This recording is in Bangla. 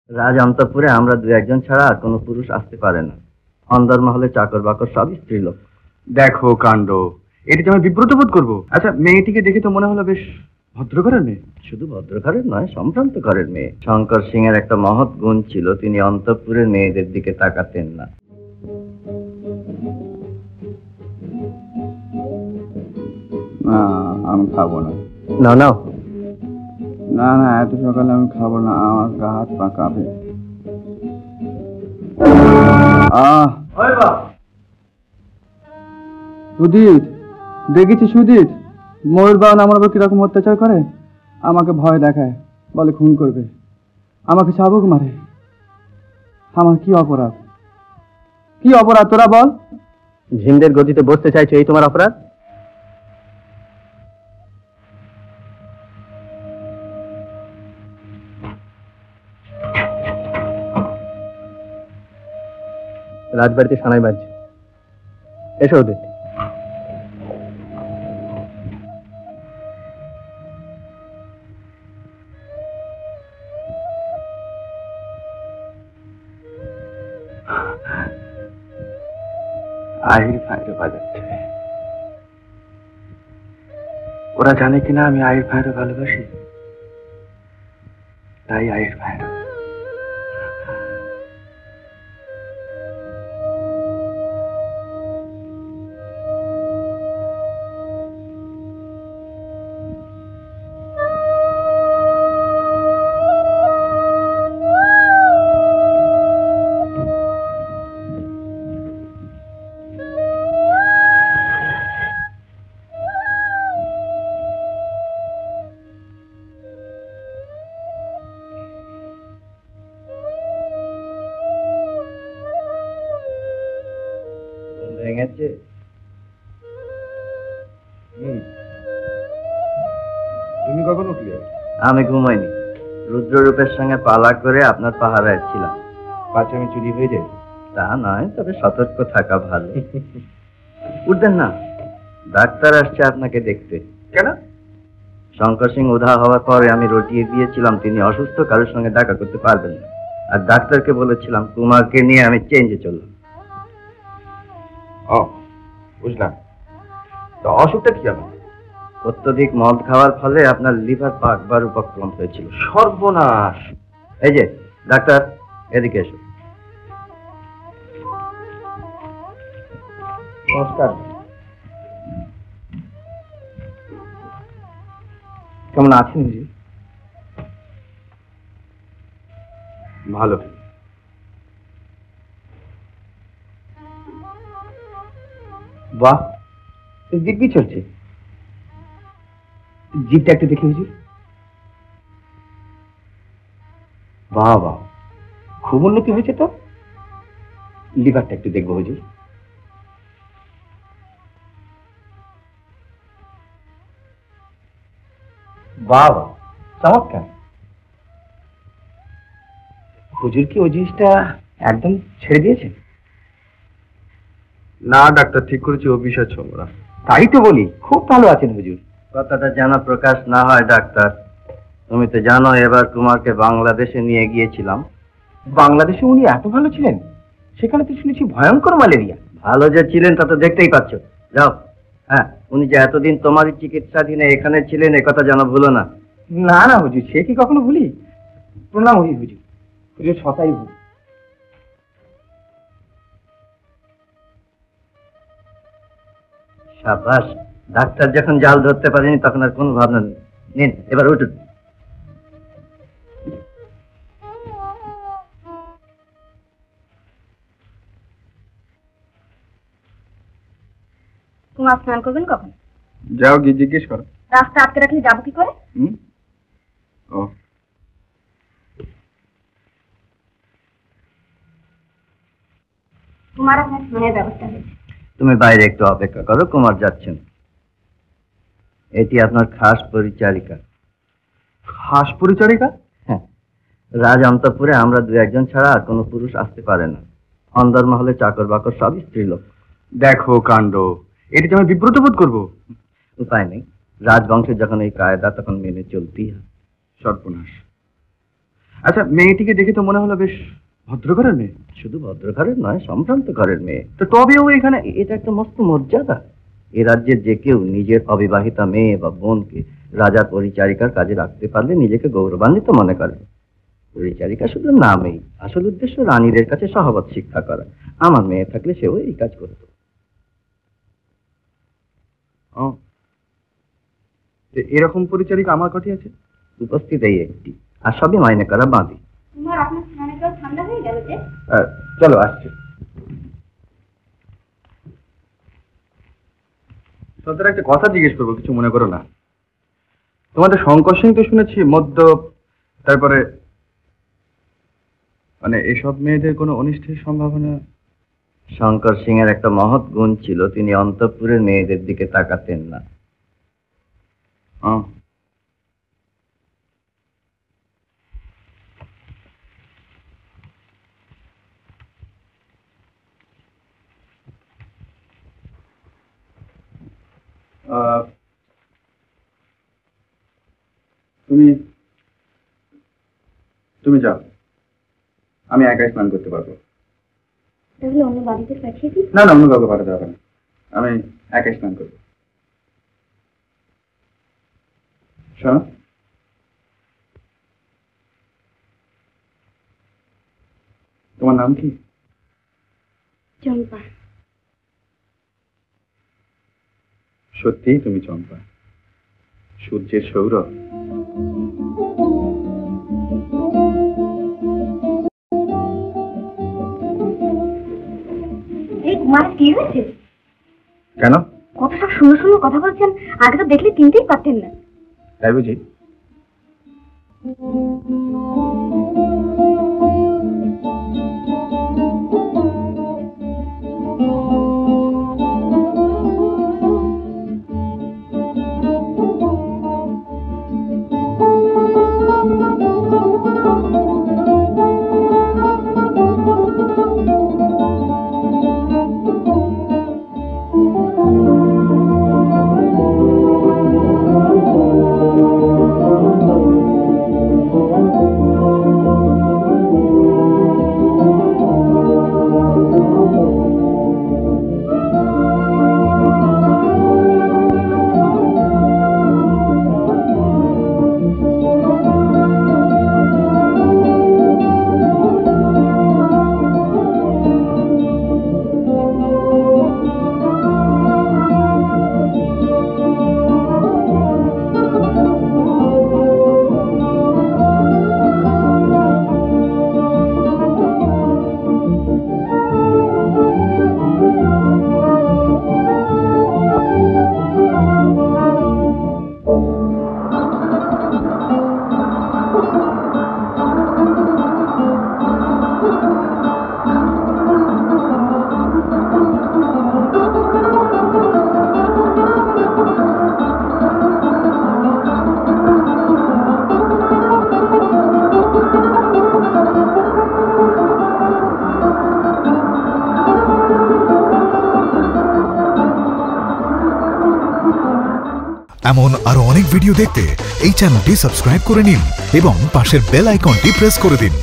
রাজ অন্তঃপুরে আমরা দু একজন ছাড়া আর কোনো পুরুষ আসতে পারে না। অন্দরমহলে চাকর বাকর সবই স্ত্রীলোক। দেখো কাণ্ড, এটিতে আমি বিব্রত বোধ করবো। আচ্ছা, মেয়েটিকে দেখে তো মনে হলো বেশ ভদ্রঘরের মেয়ে। শুধু ভদ্রঘরের নয়, সম্ভ্রান্ত ঘরের মেয়ে। শঙ্কর সিং এর একটা মহৎ গুণ ছিল, তিনি অন্তঃপুরের মেয়েদের দিকে তাকাতেন না। না, আমি খাবো না। না না না না, এত সকালে আমি খাবো না, আমার গা হাত পা কাঁপে। সুদীপ, দেখেছি সুদীপ, ময়ূর বাহন আমার উপর কিরকম অত্যাচার করে। আমাকে ভয় দেখায়, বলে খুন করবে, আমাকে চাবুক মারে। আমার কি অপরাধ? কি অপরাধ তোরা বল? ঝিন্দের গদিতে বসতে চাইছো, এই তোমার অপরাধ? রাজবাড়িতে সানাই বাজছে, এসো ওদের। আহির ভাইরে বাজাচ্ছে। ওরা জানে কিনা আমি আহির ভাইরে ভালোবাসি, তাই আহির ভাইরে। ভেঙেছে? তুমি কখন উঠলে? আমি ঘুমাইনি, রুদ্ররূপের সঙ্গে পালা করে আপনার পাহারায় ছিলাম। পাছে আমি চুরি হয়ে যাই? তা নয়, তবে সতর্ক থাকা ভালো। উঠবেন না, ডাক্তার আসছে আপনাকে দেখতে। কেন? শঙ্কর সিং উধাও হওয়ার পরে আমি রটিয়ে দিয়েছিলাম তিনি অসুস্থ, কারোর সঙ্গে দেখা করতে পারবেন না। আর ডাক্তারকে বলেছিলাম কুমারকে নিয়ে আমি চেঞ্জে চললাম। ও, বুঝলাম। তো অসুখটা কি হবে? অত্যধিক মদ খাওয়ার ফলে আপনার লিভার পাকবার উপক্রম হয়েছিল। সর্বনাশ! এই যে ডাক্তার, এদিকে এসো। নমস্কার। কেমন আছেন জি? ভালো। বাহ, দিব্যি চলছে। জিপটা একটু দেখে হুজুর। বাহ বাহ, খুব উন্নতি হয়েছে তো। লিভারটা একটু দেখবো হুজুর। বাহ বাহ, চমৎকার। হুজুর কি ওই জিনিসটা একদম ছেড়ে দিয়েছেন? না ডাক্তার, ঠিক করেছি, অফিসার ছোমরা। তাই তো বলি, খুব ভালো আছেন হুজুর। কথাটা যেন প্রকাশ না হয় ডাক্তার, তুমি তো জানো এবার কুমারকে বাংলাদেশে নিয়ে গিয়েছিলাম। বাংলাদেশে উনি এত ভালো ছিলেন? সেখানে তো শুনেছি ভয়ঙ্কর ম্যালেরিয়া। ভালো যে ছিলেন তা তো দেখতেই পাচ্ছ। যাও। হ্যাঁ, উনি যে এতদিন তোমারই চিকিৎসাধীনে এখানে ছিলেন এ কথা যেন ভুলো না। না না হুজুর, সে কি কখনো ভুলি। প্রণাম হুজুর। হুজুর হুজুর সতাই ভুল। সাবাস, ডাক্তার যখন জাল ধরতে পারেনি তখন আর কোনো ভাবনা নেই। নিন, এবার উঠুন। কুমার স্নান করবেন কখন? যাও গিয়ে জিজ্ঞেস করো। রাস্তা আটকে রাখলে যাবো কি করে? ও, কুমার আপনার স্নানের ব্যবস্থা হয়েছে। তুমি বাইরে একটু অপেক্ষা করো, কুমার যাচ্ছেন। এটি আপনার খাস পরিচারিকা। খাস পরিচারিকা? হ্যাঁ, রাজ অন্তঃপুরে আমরা দু একজন ছাড়া আর কোনো পুরুষ আসতে পারে না। অন্দরমহলে চাকর বাকর সবই স্ত্রীলোক। দেখো কাণ্ড, এটিতে আমি বিব্রত বোধ করবো। উপায় নেই, রাজবংশের যখন এই কায়দা তখন মেনে চলতেই হয়। সর্বনাশ। আচ্ছা, মেয়েটিকে দেখে তো মনে হলো বেশ ভদ্রঘরের মেয়ে। শুধু ভদ্রঘরের নয়, সম্ভ্রান্ত ঘরের মেয়ে। তো তবেও এখানে এটা একটা মস্ত মর্যাদা। এ রাজ্যের যে কেউ নিজের অবিবাহিতা মেয়ে বা বোনকে রাজার পরিচারিকার কাজে রাখতে পারলে নিজেকে গৌরবান্বিত মনে করে। পরিচারিকা শুধু নামেই, আসল উদ্দেশ্য রানীদের কাছে সহবত শিক্ষা করা। আমার মেয়ে থাকলে সেও এই কাজ করত। এরকম পরিচারিকা আমার কাছে আছে? উপস্থিত এই একটি, আর সবই মাইনে করা বাঁধি। তোমার আপনার স্নানের জল ঠান্ডা হয়ে গেল যে? চলো আসছে। সর্দার, একটা কথা জিজ্ঞেস করবো, কিছু মনে করো না। তোমাদের শঙ্কর সিং তো শুনেছি মদ্য, তারপরে মানে এসব মেয়েদের কোনো অনিষ্টের সম্ভাবনা? শঙ্কর সিং এর একটা মহৎ গুণ ছিল, তিনি অন্তঃপুরের মেয়েদের দিকে তাকাতেন না। তুমি যাও, আমি একাই স্নান করতে পারবো। তাহলে অন্য বাড়িতে পাঠিয়ে দিই? না না, অন্য কাউকে পাঠাতে হবে না, আমি একাই স্নান করবো। শোনো, তোমার নাম কি? চম্পা। সত্যি তুমি চম্পা, সূর্যের সৌরভ। এই কুমারের কি হয়েছে? কেন? কত সব সুন্দর সুন্দর কথা বলছেন, আগে তো দেখলে চিনতেই পারতেন না। তাই বুঝি? এমন আরো অনেক ভিডিও দেখতে এই চ্যানেলটি সাবস্ক্রাইব করে নিন এবং পাশের বেল আইকনটি প্রেস করে দিন।